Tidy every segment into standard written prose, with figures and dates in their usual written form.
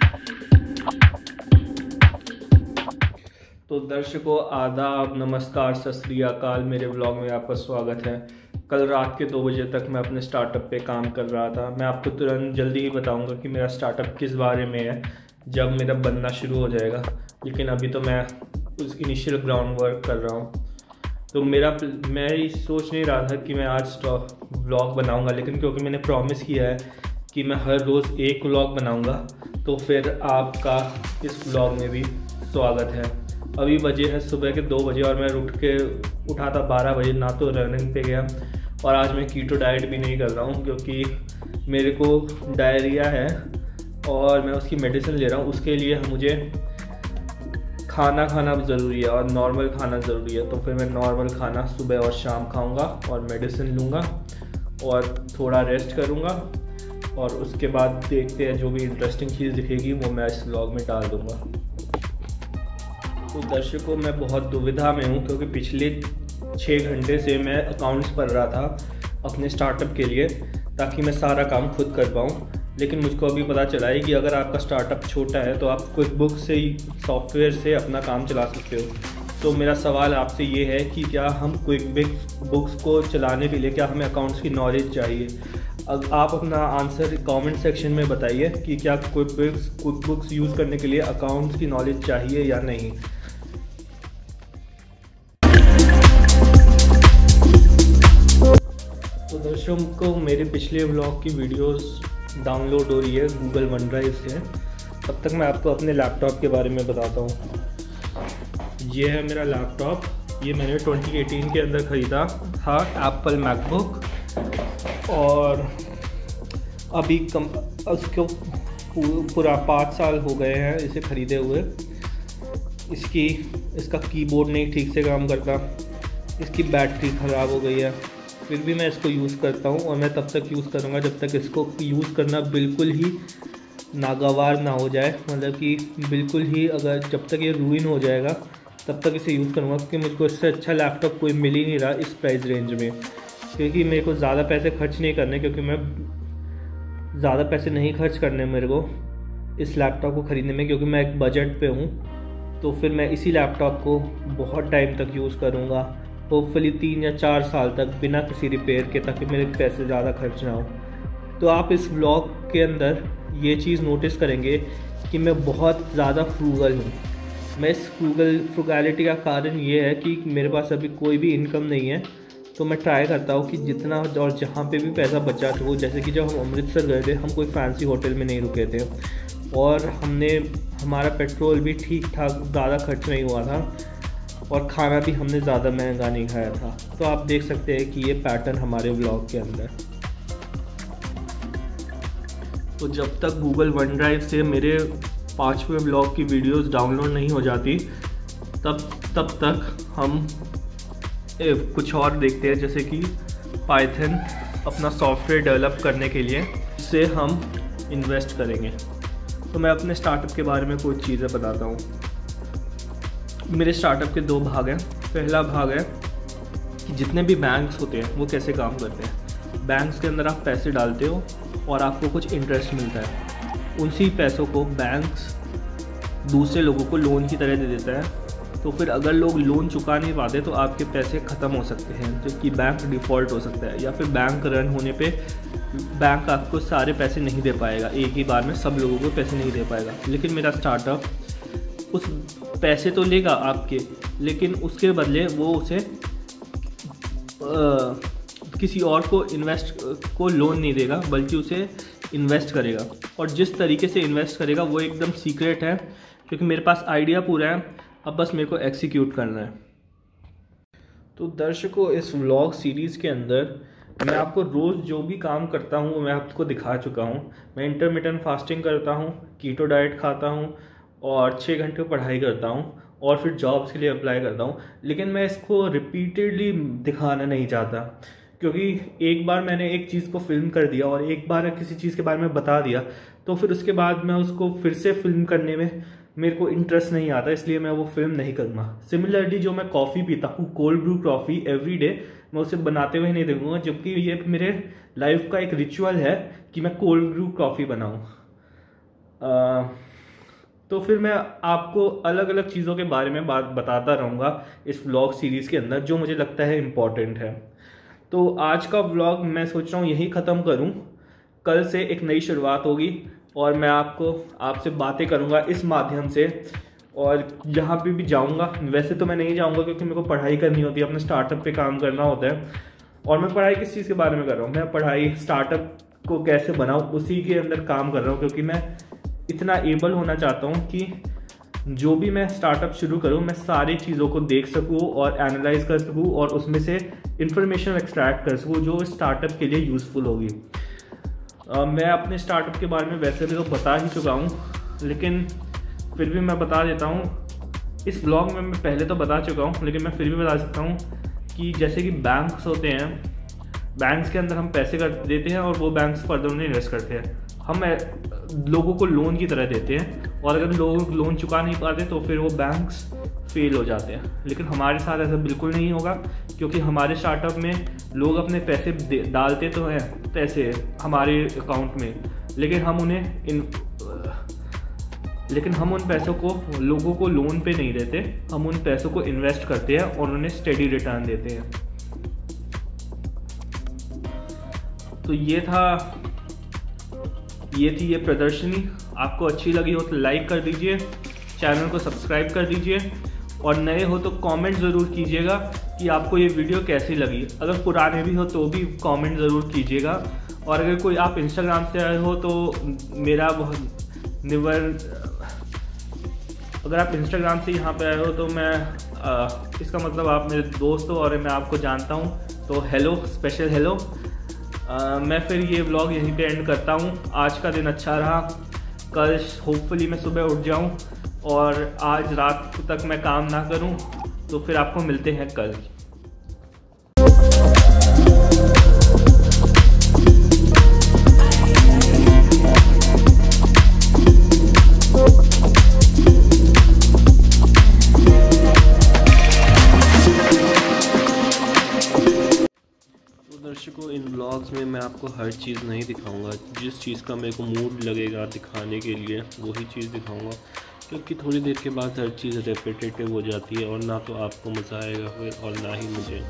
तो दर्शकों आदाब, नमस्कार, सत श्री अकाल। मेरे व्लॉग में आपका स्वागत है। कल रात के 2 बजे तक मैं अपने स्टार्टअप पे काम कर रहा था। मैं आपको तुरंत जल्दी ही बताऊंगा कि मेरा स्टार्टअप किस बारे में है जब मेरा बनना शुरू हो जाएगा, लेकिन अभी तो मैं उस इनिशियल ग्राउंड वर्क कर रहा हूँ। तो मैं सोच नहीं रहा था कि मैं आज व्लॉग बनाऊँगा, लेकिन क्योंकि मैंने प्रॉमिस किया है कि मैं हर रोज़ एक व्लॉग बनाऊँगा, तो फिर आपका इस व्लॉग में भी स्वागत है। अभी बजे है सुबह के 2 बजे और मैं उठा था 12 बजे, ना तो रनिंग पे गया और आज मैं कीटो डाइट भी नहीं कर रहा हूँ क्योंकि मेरे को डायरिया है और मैं उसकी मेडिसिन ले रहा हूँ। उसके लिए मुझे खाना ज़रूरी है और नॉर्मल खाना ज़रूरी है। तो फिर मैं नॉर्मल खाना सुबह और शाम खाऊंगा और मेडिसिन लूँगा और थोड़ा रेस्ट करूँगा और उसके बाद देखते हैं जो भी इंटरेस्टिंग चीज़ दिखेगी वो मैं इस व्लॉग में डाल दूँगा। तो दर्शकों मैं बहुत दुविधा में हूँ क्योंकि पिछले 6 घंटे से मैं अकाउंट्स पढ़ रहा था अपने स्टार्टअप के लिए ताकि मैं सारा काम खुद कर पाऊँ। लेकिन मुझको अभी पता चला है कि अगर आपका स्टार्टअप छोटा है तो आप क्विक बुक्स से ही सॉफ्टवेयर से अपना काम चला सकते हो। तो मेरा सवाल आपसे ये है कि क्या हम क्विक बुक्स को चलाने के लिए क्या हमें अकाउंट्स की नॉलेज चाहिए? अब आप अपना आंसर कमेंट सेक्शन में बताइए कि क्या क्विक बुक्स यूज़ करने के लिए अकाउंट्स की नॉलेज चाहिए या नहीं। तो दर्शकों मेरे पिछले व्लॉग की वीडियोस डाउनलोड हो रही है गूगल वन ड्राइव से। तब तक मैं आपको अपने लैपटॉप के बारे में बताता हूँ। ये है मेरा लैपटॉप। ये मैंने 2018 के अंदर ख़रीदा था, एप्पल मैकबुक, और अभी उसको पूरा 5 साल हो गए हैं इसे ख़रीदे हुए। इसका कीबोर्ड नहीं ठीक से काम करता, इसकी बैटरी ख़राब हो गई है, फिर भी मैं इसको यूज़ करता हूँ और मैं तब तक यूज़ करूँगा जब तक इसको यूज़ करना बिल्कुल ही नागवार ना हो जाए। मतलब कि बिल्कुल ही जब तक ये रूइन हो जाएगा तब तक इसे यूज़ करूँगा, क्योंकि मुझको इससे अच्छा लैपटॉप कोई मिल ही नहीं रहा इस प्राइस रेंज में। क्योंकि मेरे को ज़्यादा पैसे खर्च नहीं करने, क्योंकि मैं ज़्यादा पैसे नहीं खर्च करने मेरे को इस लैपटॉप को ख़रीदने में, क्योंकि मैं एक बजट पे हूँ। तो फिर मैं इसी लैपटॉप को बहुत टाइम तक यूज़ करूँगा, होपफुली 3 या 4 साल तक बिना किसी रिपेयर के, ताकि मेरे पैसे ज़्यादा खर्च ना हो। तो आप इस व्लॉग के अंदर ये चीज़ नोटिस करेंगे कि मैं बहुत ज़्यादा फ्रूगल हूँ। मैं इस फ्रूगैलिटी का कारण ये है कि मेरे पास अभी कोई भी इनकम नहीं है। तो मैं ट्राई करता हूँ कि जितना और जहाँ पे भी पैसा बचा हो, जैसे कि जब हम अमृतसर गए थे हम कोई फैंसी होटल में नहीं रुके थे और हमारा पेट्रोल भी ठीक ठाक, ज़्यादा खर्च नहीं हुआ था और खाना भी हमने ज़्यादा महंगा नहीं खाया था। तो आप देख सकते हैं कि ये पैटर्न हमारे व्लॉग के अंदर। तो जब तक गूगल वन ड्राइव से मेरे 5वें व्लॉग की वीडियोस डाउनलोड नहीं हो जाती तब तक हम कुछ और देखते हैं, जैसे कि पाइथन अपना सॉफ्टवेयर डेवलप करने के लिए इससे हम इन्वेस्ट करेंगे। तो मैं अपने स्टार्टअप के बारे में कुछ चीज़ें बताता हूँ। मेरे स्टार्टअप के 2 भाग हैं। पहला भाग है कि जितने भी बैंक्स होते हैं वो कैसे काम करते हैं। बैंक्स के अंदर आप पैसे डालते हो और आपको कुछ इंटरेस्ट मिलता है। उसी पैसों को बैंक्स दूसरे लोगों को लोन की तरह दे देता है। तो फिर अगर लोग लोन चुका नहीं पाते तो आपके पैसे ख़त्म हो सकते हैं, जबकि बैंक डिफ़ॉल्ट हो सकता है, या फिर बैंक रन होने पे बैंक आपको सारे पैसे नहीं दे पाएगा, एक ही बार में सब लोगों को पैसे नहीं दे पाएगा। लेकिन मेरा स्टार्टअप उस पैसे तो लेगा आपके, लेकिन उसके बदले वो उसे किसी और को लोन नहीं देगा, बल्कि उसे इन्वेस्ट करेगा। और जिस तरीके से इन्वेस्ट करेगा वो एकदम सीक्रेट है, क्योंकि मेरे पास आइडिया पूरा है, अब बस मेरे को एग्जीक्यूट करना है। तो दर्शकों इस व्लॉग सीरीज़ के अंदर मैं आपको रोज़ जो भी काम करता हूँ मैं आपको दिखा चुका हूँ। मैं इंटरमिटेंट फास्टिंग करता हूँ, कीटो डाइट खाता हूँ और 6 घंटे पढ़ाई करता हूँ और फिर जॉब्स के लिए अप्लाई करता हूँ। लेकिन मैं इसको रिपीटेडली दिखाना नहीं चाहता, क्योंकि एक बार मैंने एक चीज़ को फिल्म कर दिया और एक बार किसी चीज़ के बारे में बता दिया तो फिर उसके बाद मैं उसको फिर से फिल्म करने में मेरे को इंटरेस्ट नहीं आता, इसलिए मैं वो फिल्म नहीं करूँगा। सिमिलरली जो मैं कॉफ़ी पीता हूँ, cold brew coffee every day, मैं उसे बनाते हुए नहीं देखूँगा, जबकि ये मेरे लाइफ का एक रिचुअल है कि मैं कोल्ड ब्रू कॉफ़ी बनाऊँ। तो फिर मैं आपको अलग अलग चीज़ों के बारे में बात बताता रहूँगा इस व्लॉग सीरीज़ के अंदर, जो मुझे लगता है इम्पॉर्टेंट है। तो आज का व्लॉग मैं सोच रहा हूँ यही ख़त्म करूँ, कल से एक नई शुरुआत होगी और मैं आपसे बातें करूँगा इस माध्यम से। और जहाँ पे भी जाऊँगा, वैसे तो मैं नहीं जाऊँगा क्योंकि मेरे को पढ़ाई करनी होती है, अपने स्टार्टअप पे काम करना होता है। और मैं पढ़ाई किस चीज़ के बारे में कर रहा हूँ, मैं पढ़ाई स्टार्टअप को कैसे बनाऊँ उसी के अंदर काम कर रहा हूँ, क्योंकि मैं इतना एबल होना चाहता हूँ कि जो भी मैं स्टार्टअप शुरू करूँ मैं सारी चीज़ों को देख सकूँ और एनालाइज कर सकूँ और उसमें से इंफॉर्मेशन एक्सट्रैक्ट कर सकूँ जो स्टार्टअप के लिए यूज़फुल होगी। मैं अपने स्टार्टअप के बारे में वैसे भी तो बता ही चुका हूँ, लेकिन फिर भी मैं बता देता हूँ। इस व्लॉग में मैं पहले तो बता चुका हूँ, लेकिन मैं फिर भी बता सकता हूँ कि जैसे कि बैंक्स होते हैं, बैंक्स के अंदर हम पैसे कर देते हैं और वो बैंक्स फर्दर उन्हें इन्वेस्ट करते हैं। हम लोगों को लोन की तरह देते हैं और अगर लोग लोन चुका नहीं पाते तो फिर वो बैंक्स फेल हो जाते हैं। लेकिन हमारे साथ ऐसा बिल्कुल नहीं होगा, क्योंकि हमारे स्टार्टअप में लोग अपने पैसे डालते तो हैं पैसे हमारे अकाउंट में, लेकिन हम उन पैसों को लोगों को लोन पे नहीं देते, हम उन पैसों को इन्वेस्ट करते हैं और उन्हें स्टेडी रिटर्न देते हैं। तो ये थी प्रदर्शनी। आपको अच्छी लगी हो तो लाइक कर दीजिए, चैनल को सब्सक्राइब कर दीजिए और नए हो तो कमेंट ज़रूर कीजिएगा कि आपको ये वीडियो कैसी लगी। अगर पुराने भी हो तो भी कमेंट ज़रूर कीजिएगा। और अगर कोई आप इंस्टाग्राम से आए हो तो अगर आप इंस्टाग्राम से यहाँ पे आए हो तो मैं इसका मतलब आप मेरे दोस्त हो और मैं आपको जानता हूँ, तो हेलो, स्पेशल हेलो। मैं फिर ये व्लॉग यहीं पे एंड करता हूँ। आज का दिन अच्छा रहा, कल होपफुली मैं सुबह उठ जाऊँ और आज रात तक मैं काम ना करूँ। तो फिर आपको मिलते हैं कल। दर्शकों, इन व्लॉग्स में मैं आपको हर चीज़ नहीं दिखाऊंगा। जिस चीज़ का मेरे को मूड लगेगा दिखाने के लिए वही चीज़ दिखाऊंगा, क्योंकि थोड़ी देर के बाद हर चीज़ रेपिटेटिव हो जाती है और ना तो आपको मज़ा आएगा फिर और ना ही मुझे।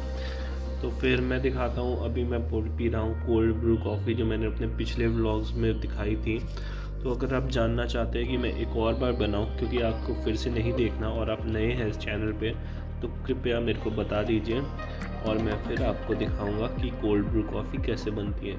तो फिर मैं दिखाता हूँ, अभी मैं पी रहा हूँ कोल्ड ब्रू कॉफ़ी, जो मैंने अपने पिछले व्लॉग्स में दिखाई थी। तो अगर आप जानना चाहते हैं कि मैं एक और बार बनाऊँ, क्योंकि आपको फिर से नहीं देखना और आप नए हैं इस चैनल पे, तो कृपया मेरे को बता दीजिए और मैं फिर आपको दिखाऊंगा कि कोल्ड ब्रू कॉफ़ी कैसे बनती है।